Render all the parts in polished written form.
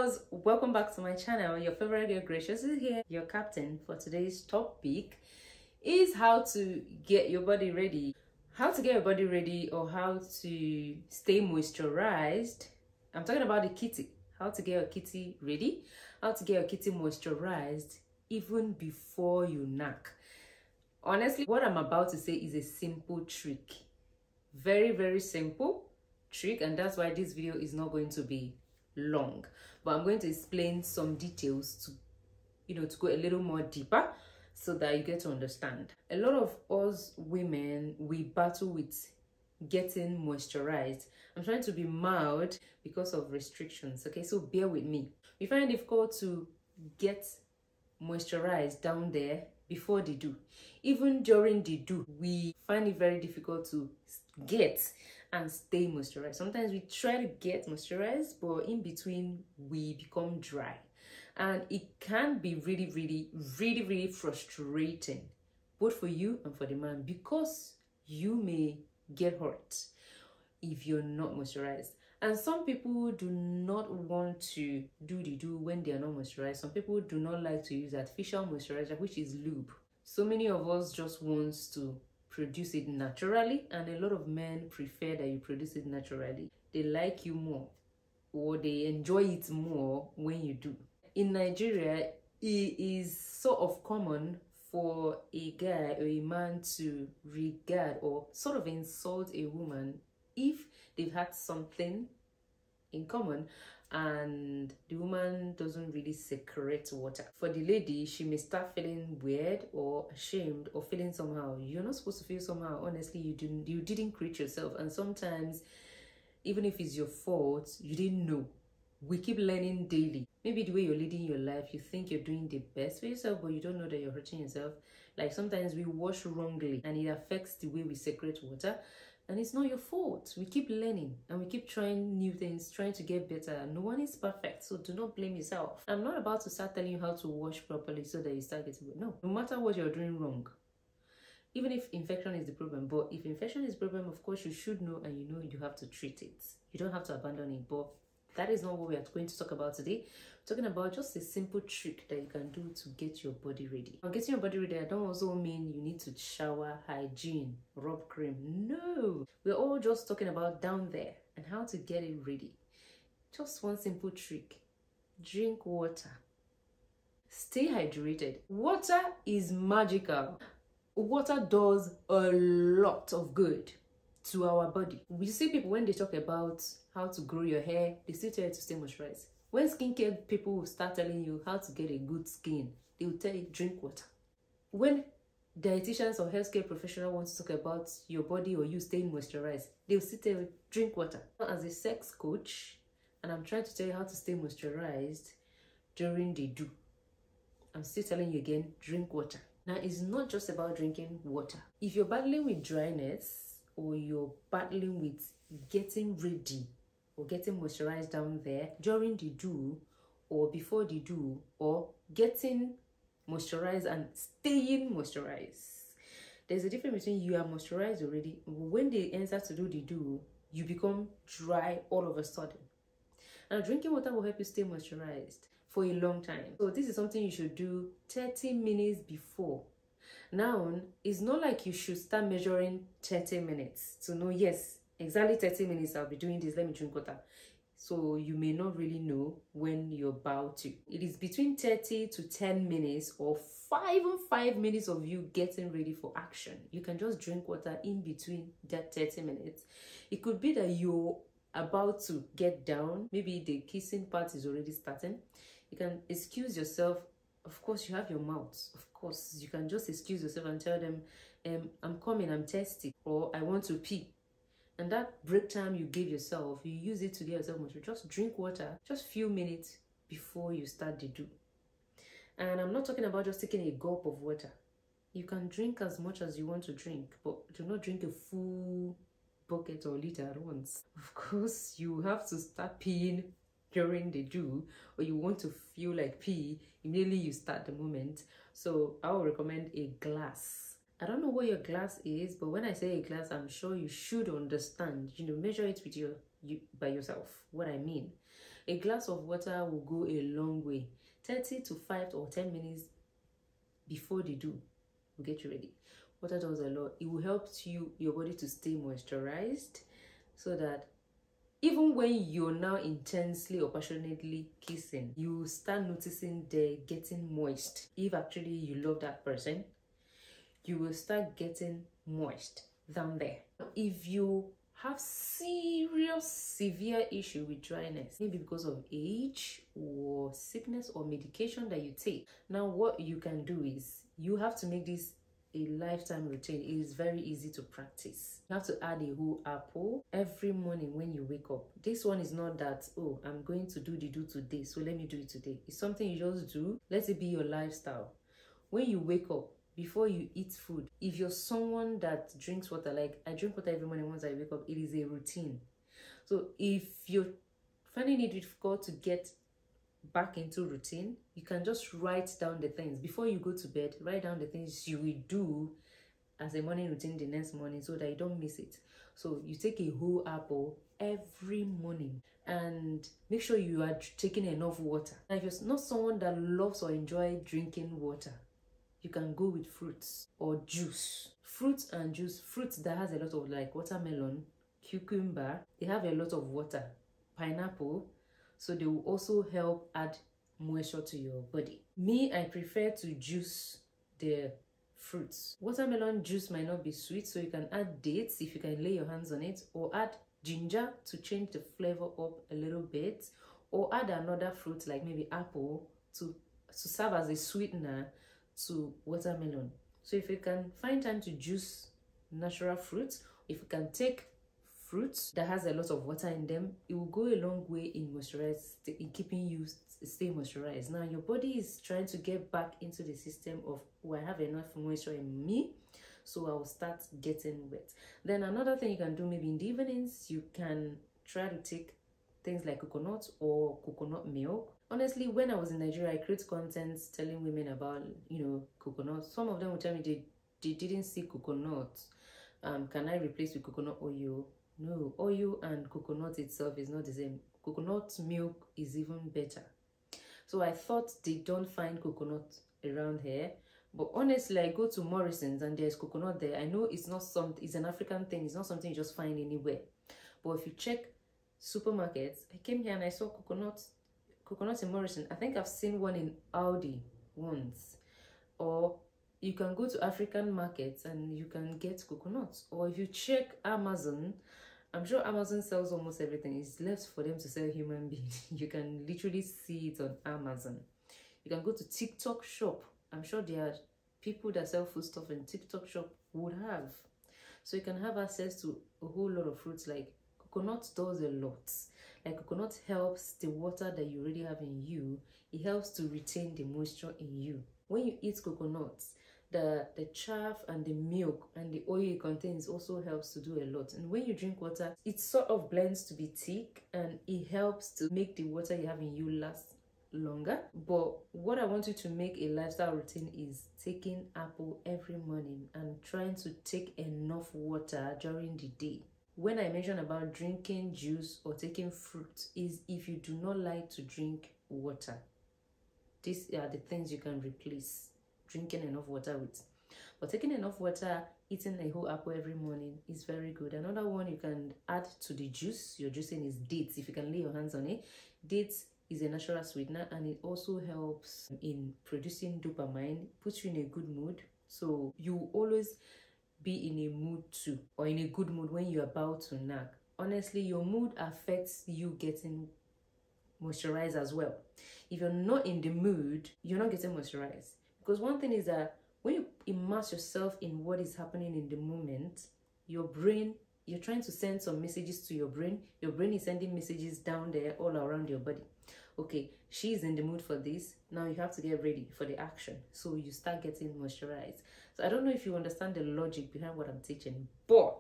girls, welcome back to my channel. Your favorite girl Gracious is here, your captain. For today's topic is how to get your body ready. How to get your body ready, or how to stay moisturized. I'm talking about the kitty. How to get your kitty ready, how to get your kitty moisturized even before you knack. Honestly, what I'm about to say is a simple trick. Very simple trick, and that's why this video is not going to be long, but I'm going to explain some details to to go a little more deeper so that you get to understand. A lot of us women, we battle with getting moisturized. I'm trying to be mild because of restrictions, okay? So bear with me. We find it difficult to get moisturized down there before the do. Even during the do, we find it very difficult to get and stay moisturized. Sometimes we try to get moisturized, but in between we become dry, and it can be really frustrating, both for you and for the man, because you may get hurt if you're not moisturized. And some people do not want to do the do when they are not moisturized. Some people do not like to use artificial moisturizer, which is lube. So many of us just want to produce it naturally, and a lot of men prefer that you produce it naturally. They like you more, or they enjoy it more when you do. In Nigeria, it is sort of common for a guy or a man to regard or sort of insult a woman if they've had something in common and the woman doesn't really secrete water. For the lady, she may start feeling weird or ashamed or feeling somehow. You're not supposed to feel somehow. Honestly, you didn't create yourself, and sometimes even if it's your fault, you didn't know. We keep learning daily. Maybe the way you're leading your life, you think you're doing the best for yourself, but you don't know that you're hurting yourself. Like sometimes we wash wrongly and it affects the way we secrete water, and it's not your fault. We keep learning and we keep trying new things, trying to get better. No one is perfect, so do not blame yourself. I'm not about to start telling you how to wash properly so that you start getting better. No matter what you're doing wrong, even if infection is the problem. But if infection is the problem, of course you should know, and you know you have to treat it. You don't have to abandon it. But that is not what we are going to talk about today. We're talking about just a simple trick that you can do to get your body ready. Now, getting your body ready, I don't also mean you need to shower, hygiene, rub cream. No, we're all just talking about down there and how to get it ready. Just one simple trick: drink water. Stay hydrated. Water is magical. Water does a lot of good to our body. We see people, when they talk about how to grow your hair, they still tell you to stay moisturized. When skincare people will start telling you how to get a good skin, they will tell you drink water. When dietitians or healthcare professionals want to talk about your body or you staying moisturized, they will still tell you drink water. As a sex coach, and I'm trying to tell you how to stay moisturized during the do, I'm still telling you again, drink water. Now, it's not just about drinking water. If you're battling with dryness, or you're battling with getting ready or getting moisturized down there during the do or before the do, or getting moisturized and staying moisturized, there's a difference between you are moisturized already. When they enter to do the do, you become dry all of a sudden. Now, drinking water will help you stay moisturized for a long time. So this is something you should do 30 minutes before. Now, it's not like you should start measuring 30 minutes to know, yes, exactly 30 minutes I'll be doing this, let me drink water. So you may not really know when you're about to. It is between 30 to 10 minutes or 5 minutes of you getting ready for action. You can just drink water in between that 30 minutes. It could be that you're about to get down. Maybe the kissing part is already starting. You can excuse yourself. Of course, you have your mouth. Of course, you can just excuse yourself and tell them, I'm coming, I'm thirsty, or I want to pee. And that break time you give yourself, you use it to get yourself motivated. Just drink water just few minutes before you start the do. And I'm not talking about just taking a gulp of water. You can drink as much as you want to drink, but do not drink a full bucket or liter at once. Of course, you have to start peeing during the do, or you want to feel like pee immediately you start the moment. So I would recommend a glass. I don't know what your glass is, but when I say a glass, I'm sure you should understand. Measure it with by yourself. What I mean, A glass of water will go a long way. 30 to 5 or 10 minutes before they do will get you ready. Water does a lot. It will help your body to stay moisturized, so that even when you're now intensely or passionately kissing, you start noticing they're getting moist. If actually you love that person, you will start getting moist down there. If you have severe issue with dryness, maybe because of age or sickness or medication that you take, now what you can do is you have to make this a lifetime routine. It is very easy to practice. You have to add a whole apple every morning when you wake up. This one is not that, oh, I'm going to do the do today, so let me do it today. It's something you just do. Let it be your lifestyle. When you wake up, before you eat food, if you're someone that drinks water, like I drink water every morning once I wake up, it is a routine. So if you're finding it difficult to get back into routine, you can just write down the things before you go to bed. Write down the things you will do as a morning routine the next morning, so that you don't miss it. So you take a whole apple every morning, and make sure you are taking enough water. Now, if you're not someone that loves or enjoys drinking water, you can go with fruits or juice. Fruits and juice. Fruits that has a lot of, like watermelon, cucumber, they have a lot of water. Pineapple, so they will also help add moisture to your body. Me, I prefer to juice the fruits. Watermelon juice might not be sweet, so you can add dates if you can lay your hands on it, or add ginger to change the flavor up a little bit, or add another fruit like maybe apple to serve as a sweetener to watermelon. So if you can find time to juice natural fruits, if you can take fruits that has a lot of water in them, it will go a long way in keeping you stay moisturized. Now your body is trying to get back into the system of, oh, I have enough moisture in me, so I will start getting wet. Then another thing you can do, maybe in the evenings, you can try to take things like coconut or coconut milk. Honestly, when I was in Nigeria, I create content telling women about, coconut. Some of them would tell me they didn't see coconut. Can I replace with coconut oil? No, oil and coconut itself is not the same. Coconut milk is even better. So I thought they don't find coconut around here, but honestly, I go to Morrison's and there's coconut there. I know it's an African thing. It's not something you just find anywhere. But if you check supermarkets, I came here and I saw coconut in Morrison. I think I've seen one in Aldi once. Or you can go to African markets and you can get coconuts. Or if you check Amazon, I'm sure Amazon sells almost everything. It's left for them to sell human beings. You can literally see it on Amazon. You can go to TikTok shop. I'm sure there are people that sell food stuff in TikTok shop would have. So you can have access to a whole lot of fruits. Like coconut does a lot. Like coconut helps the water that you already have in you. It helps to retain the moisture in you. When you eat coconuts, the chaff and the milk and the oil it contains also helps to do a lot. And when you drink water, it sort of blends to be thick, and it helps to make the water you have in you last longer. But what I want you to make a lifestyle routine is taking apple every morning and trying to take enough water during the day. When I mention about drinking juice or taking fruit, is if you do not like to drink water. These are the things you can replace drinking enough water with. But taking enough water, eating a whole apple every morning is very good. Another one you can add to the juice you're juicing is dates. If you can lay your hands on it, dates is a natural sweetener, and it also helps in producing dopamine, puts you in a good mood. So you always be in a mood too, or in a good mood when you're about to knack. Honestly, your mood affects you getting moisturized as well. If you're not in the mood, you're not getting moisturized. Because one thing is that when you immerse yourself in what is happening in the moment, your brain, you're trying to send some messages to your brain is sending messages down there all around your body. Okay, she's in the mood for this, now you have to get ready for the action. So you start getting moisturized. So I don't know if you understand the logic behind what I'm teaching, but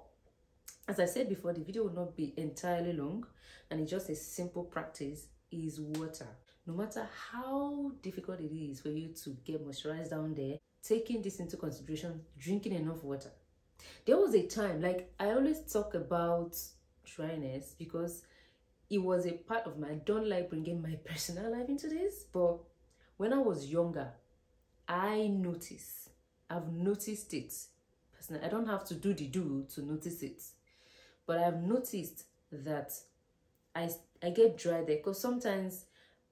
as I said before, the video will not be entirely long, and it's just a simple practice. Is water. No matter how difficult it is for you to get moisturized down there, taking this into consideration, drinking enough water. There was a time, like I always talk about dryness because it was a part of my, I don't like bringing my personal life into this, but when I was younger, I've noticed it personally. I don't have to do the do to notice it, but I've noticed that I get dry there, because sometimes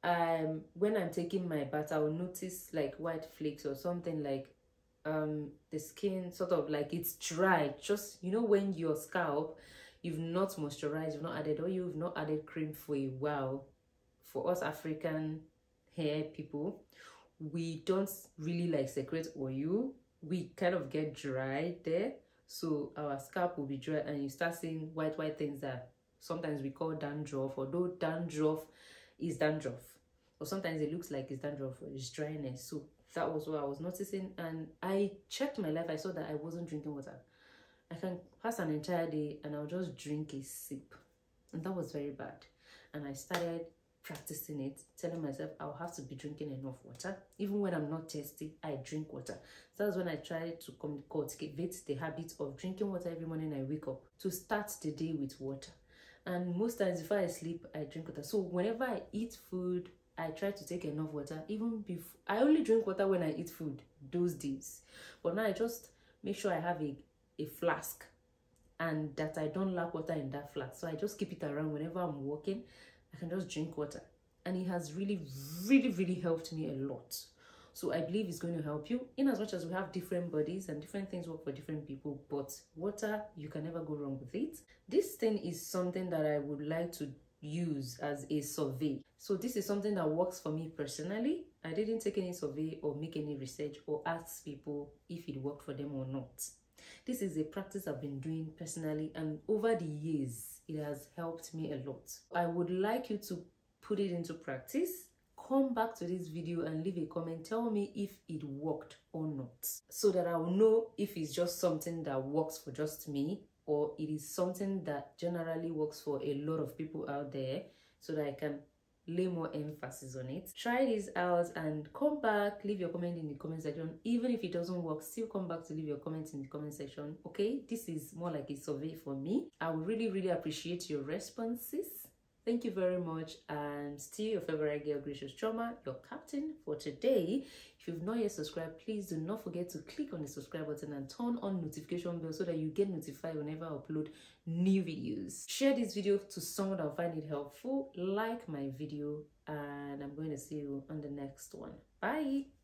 when I'm taking my bath, I will notice like white flakes or something, like the skin sort of like it's dry. Just, you know, when your scalp, you've not moisturized, you've not added, or you've not added cream for a while. For us African hair people, we don't really like secrete oil. We kind of get dry there, so our scalp will be dry, and you start seeing white things that sometimes we call dandruff, although dandruff is dandruff, or sometimes it looks like it's dandruff or it's dryness. So that was what I was noticing, and I checked my life. I saw that I wasn't drinking water. I can pass an entire day and I'll just drink a sip, and that was very bad. And I started practicing it, telling myself I'll have to be drinking enough water. Even when I'm not thirsty, I drink water. So that's when I tried to cultivate the habit of drinking water every morning I wake up, to start the day with water. And most times before I sleep, I drink water. So whenever I eat food, I try to take enough water. Even before, I only drink water when I eat food those days, but now I just make sure I have a flask, and that I don't lack water in that flask. So I just keep it around. Whenever I'm walking, I can just drink water, and it has really helped me a lot. So I believe it's going to help you, in as much as we have different bodies and different things work for different people, but water, you can never go wrong with it. This thing is something that I would like to use as a survey. So this is something that works for me personally. I didn't take any survey or make any research or ask people if it worked for them or not. This is a practice I've been doing personally, and over the years it has helped me a lot. I would like you to put it into practice. Come back to this video and leave a comment. Tell me if it worked or not, so that I will know if it's just something that works for just me, or it is something that generally works for a lot of people out there, so that I can lay more emphasis on it. Try this out and come back, leave your comment in the comment section. Even if it doesn't work, still come back to leave your comments in the comment section. Okay, this is more like a survey for me. I would really appreciate your responses. Thank you very much, and still your favorite girl, Gracious Trauma, your captain for today. If you've not yet subscribed, please do not forget to click on the subscribe button and turn on notification bell, so that you get notified whenever I upload new videos. Share this video to someone that will find it helpful. Like my video, and I'm going to see you on the next one. Bye.